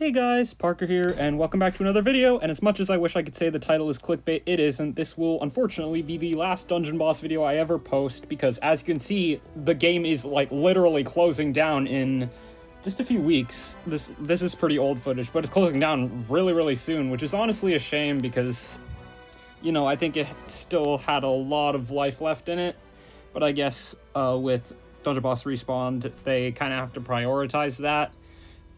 Hey guys, Parker here, and welcome back to another video, and as much as I wish I could say the title is clickbait, it isn't. This will unfortunately be the last dungeon boss video I ever post, because as you can see, the game is like literally closing down in just a few weeks. This is pretty old footage, but it's closing down really soon, which is honestly a shame because, you know, I think it still had a lot of life left in it, but I guess with Dungeon Boss Respawned, they kind of have to prioritize that,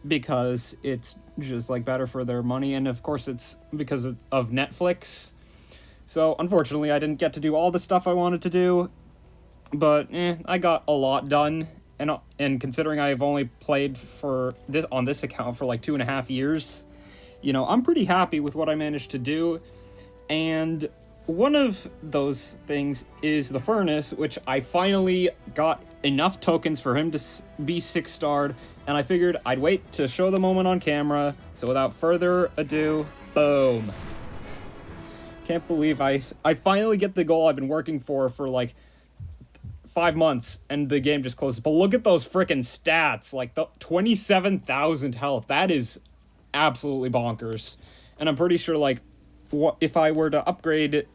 because it's just like better for their money, and of course it's because of Netflix. So unfortunately I didn't get to do all the stuff I wanted to do, but I got a lot done, and considering I've only played for this on this account for like 2.5 years, you know, I'm pretty happy with what I managed to do. And one of those things is the furnace, which I finally got enough tokens for him to be 6-starred, and I figured I'd wait to show the moment on camera. So without further ado, boom. Can't believe I finally get the goal I've been working for like 5 months, and the game just closes. But look at those frickin' stats, like the 27,000 health. That is absolutely bonkers. And I'm pretty sure, like, if I were to upgrade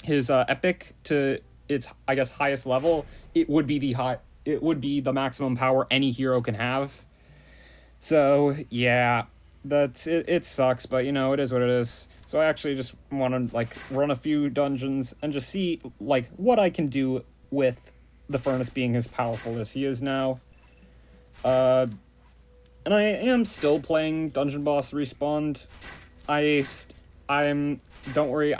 his epic to its, I guess, highest level, it would be the maximum power any hero can have. So yeah, that's it. It sucks, but you know, it is what it is. So I actually just want to like run a few dungeons and just see like what I can do with the furnace being as powerful as he is now. And I am still playing Dungeon Boss Respawned. Don't worry,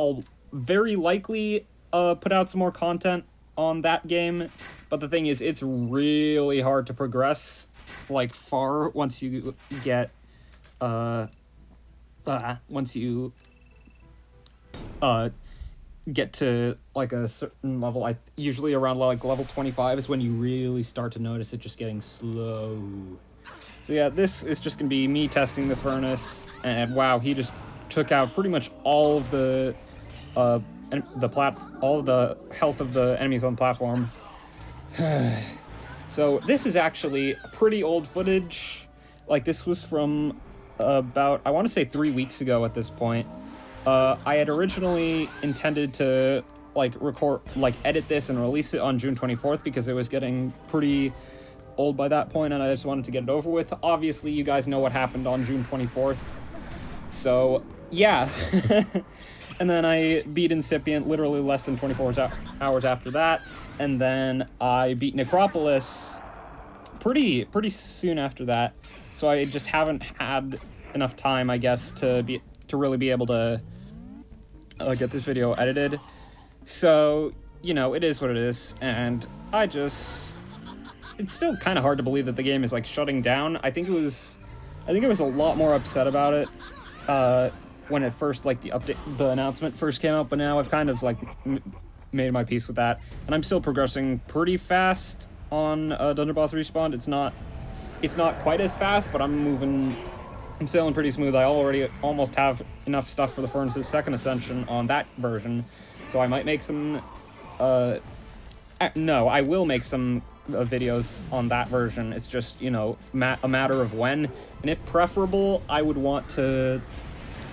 I'll very likely put out some more content on that game, but the thing is, it's really hard to progress like far once you get get to like a certain level. Usually around like level 25 is when you really start to notice it just getting slow. So yeah, this is just gonna be me testing the furnace, and wow, he just took out pretty much all of the health of the enemies on the platform. So this is actually pretty old footage. Like, this was from about, I want to say 3 weeks ago at this point. I had originally intended to edit this and release it on June 24th because it was getting pretty old by that point, and I just wanted to get it over with. Obviously, you guys know what happened on June 24th. So yeah. And then I beat Incipient literally less than 24 hours after that, and then I beat Necropolis pretty soon after that. So I just haven't had enough time, I guess, to really be able to get this video edited. So, you know, it is what it is, and it's still kind of hard to believe that the game is like shutting down. I think it was a lot more upset about it when it first, like, the announcement first came out, but now I've kind of like made my peace with that, and I'm still progressing pretty fast on Dungeon Boss Respawned. It's not quite as fast, but I'm sailing pretty smooth. I already almost have enough stuff for the Furnace's second ascension on that version, so I might make some I will make some videos on that version. It's just, you know, a matter of when, and if preferable, I would want to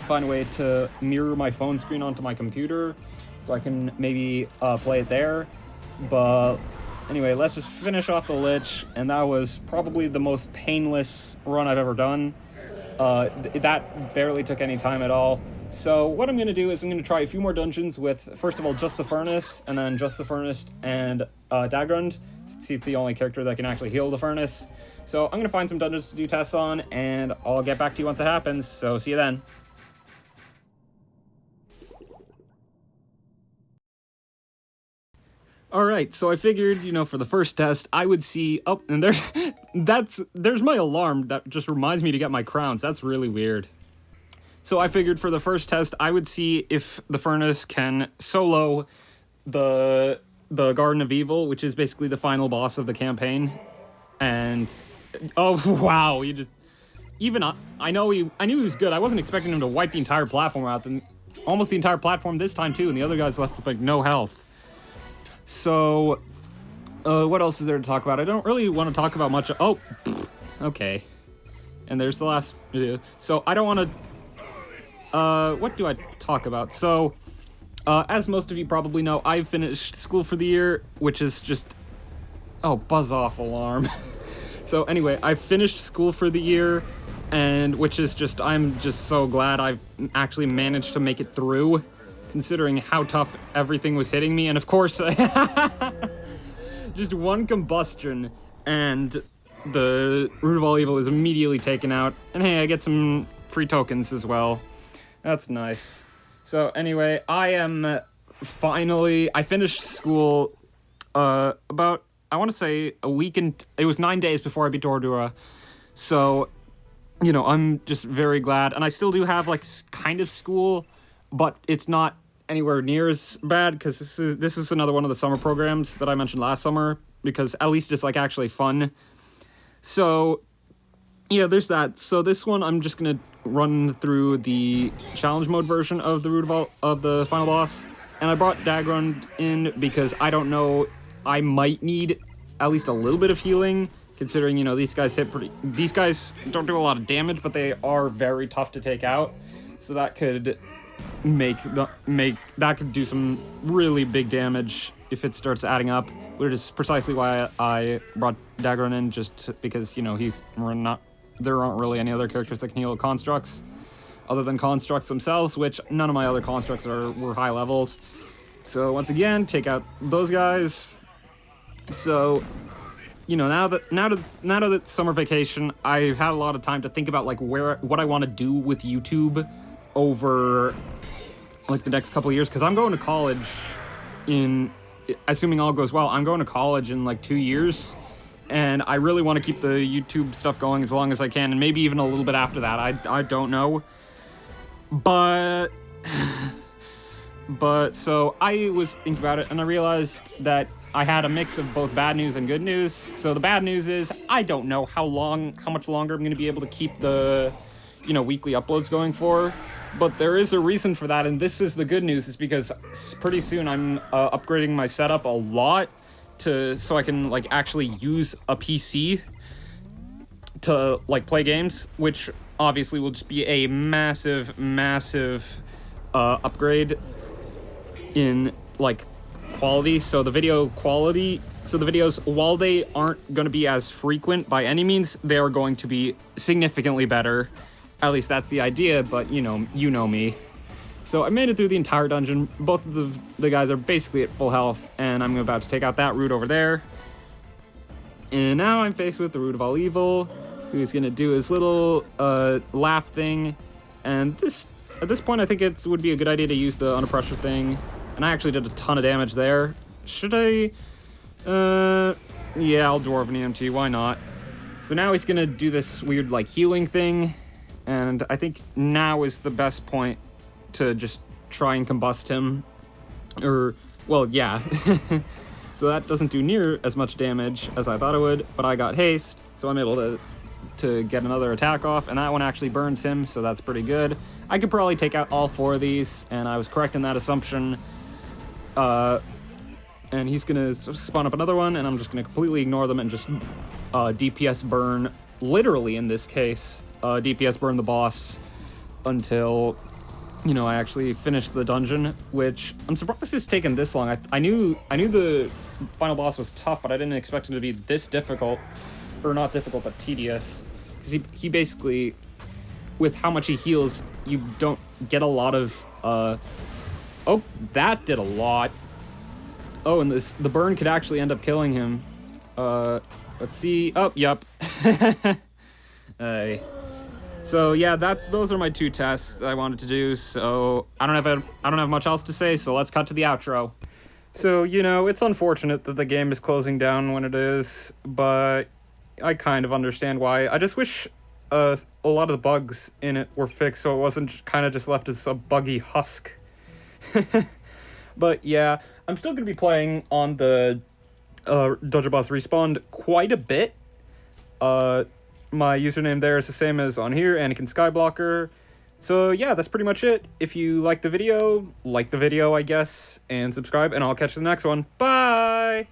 find a way to mirror my phone screen onto my computer so I can maybe play it there. But anyway, let's just finish off the Lich, and that was probably the most painless run I've ever done. That barely took any time at all. So what I'm going to do is I'm going to try a few more dungeons with, first of all, just the Furnace, and then just the Furnace and Dagrund. See if the only character that can actually heal the Furnace. So I'm going to find some dungeons to do tests on, and I'll get back to you once it happens. So see you then. Alright, so I figured, you know, for the first test, I would see... Oh, and there's my alarm that just reminds me to get my crowns. That's really weird. So I figured for the first test, I would see if the Furnace can solo the Garden of Evil, which is basically the final boss of the campaign. And... oh, wow, you just... I knew he was good. I wasn't expecting him to wipe the entire platform out. Almost the entire platform this time, too, and the other guy's left with, like, no health. So, what else is there to talk about? I don't really want to talk about much. Oh, okay. And there's the last video. So I don't want to... what do I talk about? So, as most of you probably know, I've finished school for the year, which is just... Oh, buzz off alarm. So anyway, I finished school for the year, and which is just... I'm just so glad I've actually managed to make it through, considering how tough everything was hitting me. And of course, just one combustion, and the root of all evil is immediately taken out. And hey, I get some free tokens as well. That's nice. So anyway, I finished school about, I want to say a week, and it was 9 days before I beat Dordura. So, you know, I'm just very glad. And I still do have like kind of school, but it's not anywhere near as bad, because this is another one of the summer programs that I mentioned last summer, because at least it's like actually fun. So yeah, there's that. So this one I'm just gonna run through the challenge mode version of the of the final boss, and I brought Dagron in because I don't know, I might need at least a little bit of healing, considering, you know, these guys don't do a lot of damage, but they are very tough to take out. So that could that could do some really big damage if it starts adding up, which is precisely why I brought Dagron in, just because, you know, there aren't really any other characters that can heal constructs other than constructs themselves, which none of my other constructs were high leveled. So once again, take out those guys. So, you know, now that summer vacation, I've had a lot of time to think about like what I want to do with YouTube over like the next couple of years, because I'm going to college assuming all goes well, I'm going to college in like 2 years, and I really want to keep the YouTube stuff going as long as I can, and maybe even a little bit after that. I don't know, but so I was thinking about it, and I realized that I had a mix of both bad news and good news. So the bad news is I don't know how much longer I'm going to be able to keep the, you know, weekly uploads going for. But there is a reason for that, and this is the good news, is because pretty soon I'm upgrading my setup a lot so I can like actually use a PC to like play games, which obviously will just be a massive upgrade in like quality. So the videos, while they aren't going to be as frequent by any means, they are going to be significantly better. At least that's the idea, but you know me. So I made it through the entire dungeon. Both of the guys are basically at full health, and I'm about to take out that root over there. And now I'm faced with the root of all evil, who's gonna do his little laugh thing. And at this point, I think it would be a good idea to use the under pressure thing. And I actually did a ton of damage there. Should I? Yeah, I'll Dwarven EMT. Why not? So now he's gonna do this weird like healing thing. And I think now is the best point to just try and combust him. Well, yeah. So that doesn't do near as much damage as I thought it would, but I got haste, so I'm able to get another attack off, and that one actually burns him, so that's pretty good. I could probably take out all 4 of these, and I was correct in that assumption. And he's gonna spawn up another one, and I'm just gonna completely ignore them and just DPS burn, literally in this case, DPS burn the boss until, you know, I actually finish the dungeon, which I'm surprised it's taken this long. I knew the final boss was tough, but I didn't expect it to be this difficult, or not difficult, but tedious. Because he basically, with how much he heals, you don't get a lot of, oh, that did a lot. Oh, and the burn could actually end up killing him. Let's see. Oh, yep. So yeah, those are my 2 tests I wanted to do. So I don't have much else to say. So let's cut to the outro. So, you know, it's unfortunate that the game is closing down when it is, but I kind of understand why. I just wish a lot of the bugs in it were fixed, so it wasn't kind of just left as a buggy husk. But yeah, I'm still gonna be playing on the Doge Boss Respawned quite a bit. My username there is the same as on here, Anakin Skyblocker. So yeah, that's pretty much it. If you like the video, I guess, and subscribe, and I'll catch you in the next one. Bye!